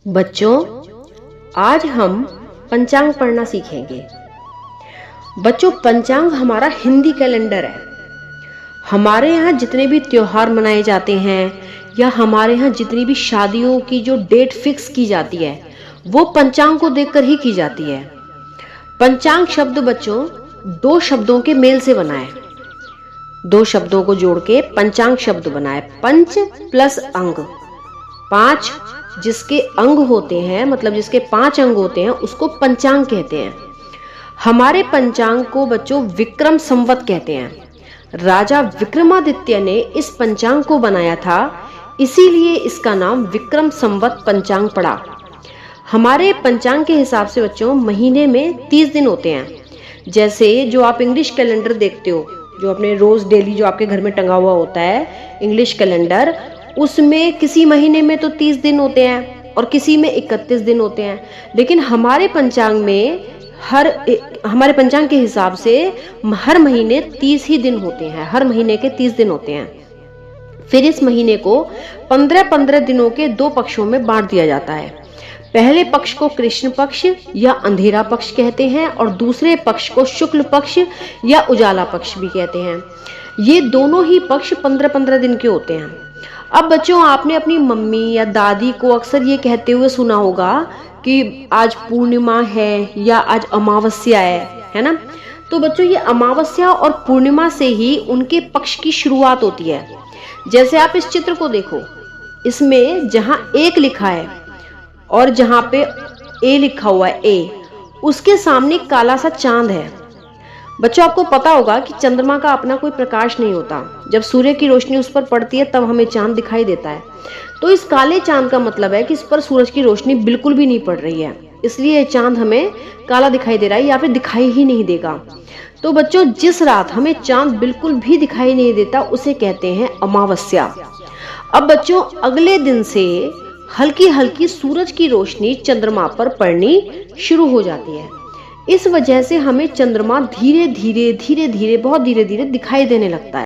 बच्चों, आज हम पंचांग पढ़ना सीखेंगे। बच्चों, पंचांग हमारा हिंदी कैलेंडर है। हमारे यहाँ जितने भी त्योहार मनाए जाते हैं या हमारे यहाँ जितनी भी शादियों की जो डेट फिक्स की जाती है वो पंचांग को देखकर ही की जाती है। पंचांग शब्द बच्चों दो शब्दों के मेल से बना है। दो शब्दों को जोड़ के पंचांग शब्द बना है। पंच प्लस अंग, पांच जिसके अंग होते हैं, मतलब जिसके 5 अंग होते हैं, उसको पंचांग कहते हैं। हमारे पंचांग को बच्चों विक्रम संवत कहते हैं। राजा विक्रमादित्य ने इस पंचांग को बनाया था, इसीलिए इसका नाम विक्रम संवत पंचांग पड़ा। हमारे पंचांग के हिसाब से बच्चों महीने में 30 दिन होते हैं। जैसे जो आप इंग्लिश कैलेंडर देखते हो, जो अपने रोज डेली जो आपके घर में टंगा हुआ होता है इंग्लिश कैलेंडर, उसमें किसी महीने में तो 30 दिन होते हैं और किसी में 31 दिन होते हैं। लेकिन हमारे पंचांग में हमारे पंचांग के हिसाब से हर महीने 30 ही दिन होते हैं। हर महीने के 30 दिन होते हैं। फिर इस महीने को 15-15 दिनों के 2 पक्षों में बांट दिया जाता है। पहले पक्ष को कृष्ण पक्ष या अंधेरा पक्ष कहते हैं और दूसरे पक्ष को शुक्ल पक्ष या उजाला पक्ष भी कहते हैं। ये दोनों ही पक्ष 15-15 दिन के होते हैं। अब बच्चों, आपने अपनी मम्मी या दादी को अक्सर ये कहते हुए सुना होगा कि आज पूर्णिमा है या आज अमावस्या है ना। तो बच्चों, ये अमावस्या और पूर्णिमा से ही उनके पक्ष की शुरुआत होती है। जैसे आप इस चित्र को देखो, इसमें जहां 1 लिखा है और जहां पे ए लिखा हुआ है ए, उसके सामने काला सा चांद है। बच्चों, आपको पता होगा कि चंद्रमा का अपना कोई प्रकाश नहीं होता। जब सूर्य की रोशनी उस पर पड़ती है तब हमें चांद दिखाई देता है। तो इस काले चांद का मतलब है कि इस पर सूरज की रोशनी बिल्कुल भी नहीं पड़ रही है, इसलिए ये चांद हमें काला दिखाई दे रहा है या फिर दिखाई ही नहीं देगा। तो बच्चों, जिस रात हमें चांद बिल्कुल भी दिखाई नहीं देता उसे कहते हैं अमावस्या। अब बच्चों, अगले दिन से हल्की हल्की सूरज की रोशनी चंद्रमा पर पड़नी शुरू हो जाती है। इस वजह से हमें चंद्रमा धीरे धीरे बहुत धीरे धीरे दिखाई देने लगता है।